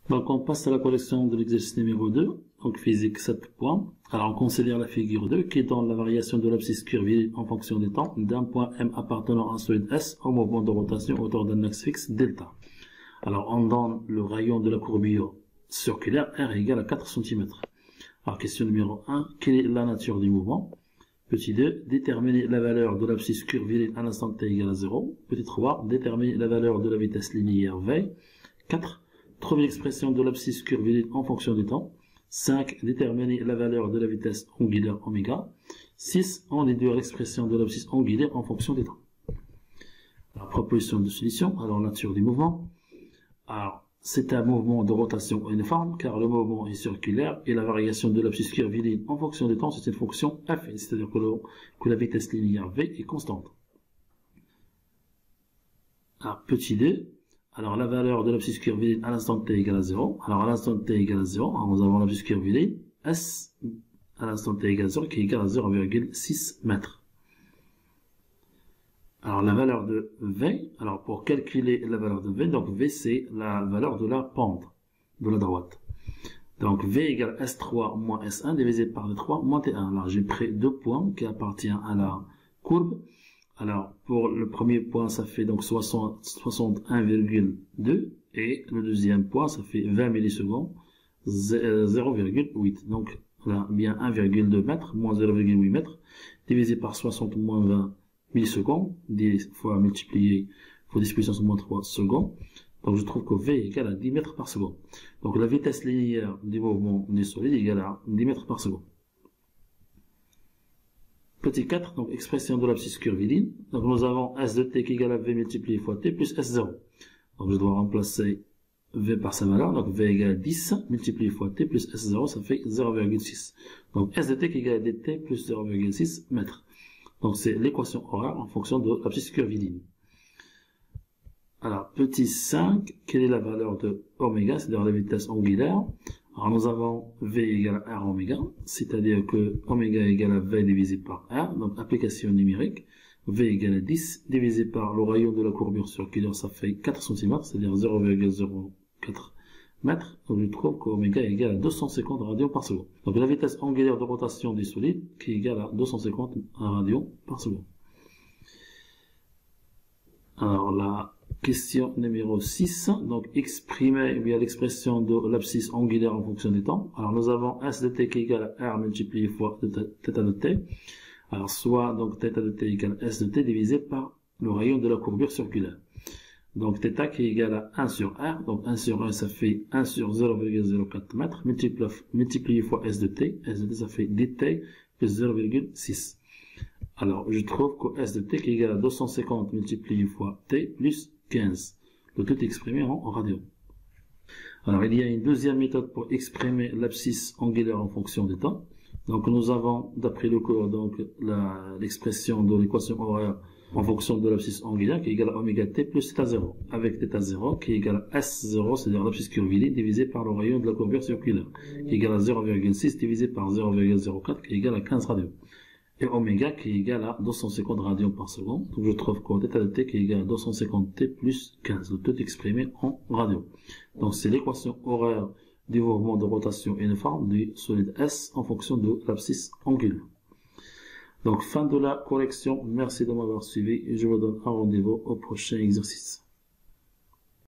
Donc on passe à la correction de l'exercice numéro 2, donc physique 7 points. Alors on considère la figure 2 qui donne la variation de l'abscisse curvée en fonction du temps d'un point M appartenant à un solide S au mouvement de rotation autour d'un axe fixe delta. Alors on donne le rayon de la courbure circulaire R égale à 4 cm. Alors question numéro 1, quelle est la nature du mouvement? Petit 2, déterminer la valeur de l'abscisse curvée à l'instant t égale à 0. Petit 3, déterminer la valeur de la vitesse linéaire V. 4, trouver l'expression de l'abscisse curvée en fonction du temps. 5, déterminer la valeur de la vitesse angulaire oméga. 6, on déduire l'expression de l'abscisse angulaire en fonction du temps. Alors, proposition de solution. Alors, nature du mouvement. Alors, c'est un mouvement de rotation uniforme, car le mouvement est circulaire, et la variation de l'abscisse curviligne en fonction du temps, c'est une fonction f, c'est-à-dire que la vitesse linéaire v est constante. Alors, petit d, alors la valeur de l'abscisse curviligne à l'instant t égale à 0. Alors, à l'instant t égale à 0, alors nous avons l'abscisse curviligne s à l'instant t égale à 0, qui est égal à 0,6 mètres. Alors, la valeur de V, alors pour calculer la valeur de V, donc V c'est la valeur de la pente de la droite. Donc V égale S3 moins S1 divisé par V3 moins T1. Alors j'ai pris deux points qui appartiennent à la courbe. Alors pour le premier point ça fait donc 61,2 et le deuxième point ça fait 20 millisecondes 0,8. Donc là bien 1,2 mètres moins 0,8 mètres divisé par 60 moins 20 millisecondes, 10 fois multiplié fois 10 puissance moins 3 secondes. Donc je trouve que V est égal à 10 mètres par seconde. Donc la vitesse linéaire du mouvement du solide est égale à 10 mètres par seconde. Petit 4, donc expression de l'abscisse curviligne. Donc nous avons S de t qui est égal à V multiplié fois t plus S0. Donc je dois remplacer V par sa valeur. Donc V égale à 10 multiplié fois t plus S0, ça fait 0,6. Donc S de t qui est égal à dt plus 0,6 mètres. Donc c'est l'équation horaire en fonction de l'abscisse curviligne. Alors, petit 5, quelle est la valeur de oméga, c'est-à-dire la vitesse angulaire? Alors nous avons V égale à R oméga, c'est-à-dire que oméga égale à V divisé par R, donc application numérique. V égale à 10 divisé par le rayon de la courbure circulaire, ça fait 4 cm, c'est-à-dire 0,04 mètres. Donc je trouve qu'oméga est égal à 250 radians par seconde. Donc la vitesse angulaire de rotation du solide qui est égale à 250 radians par seconde. Alors la question numéro 6, donc exprimer via l'expression de l'abscisse angulaire en fonction du temps. Alors nous avons S de t qui est égal à R multiplié fois θ de t. Alors soit donc θ de t égale S de t divisé par le rayon de la courbure circulaire. Donc θ qui est égal à 1 sur R, donc 1 sur 1 ça fait 1 sur 0,04 mètres, multiplié fois S de t ça fait dt plus 0,6. Alors je trouve que S de t qui est égal à 250 multiplié fois t plus 15. Le tout exprimé en radians. Alors il y a une deuxième méthode pour exprimer l'abscisse angulaire en fonction du temps. Donc nous avons, d'après le cours, donc l'expression de l'équation horaire en fonction de l'abscisse angulaire qui est égale à oméga t plus θ0, avec θ0 qui est égal à S0, c'est-à-dire l'abscisse curviligne divisé par le rayon de la courbure circulaire, qui est égal à 0,6 divisé par 0,04 qui est égal à 15 radians. Et oméga qui est égal à 250 radians par seconde. Donc je trouve que θ de t qui est égal à 250 t plus 15, le tout exprimé en radians. Donc c'est l'équation horaire du mouvement de rotation uniforme du solide S en fonction de l'abscisse angulaire. Donc fin de la correction, merci de m'avoir suivi et je vous donne un rendez-vous au prochain exercice.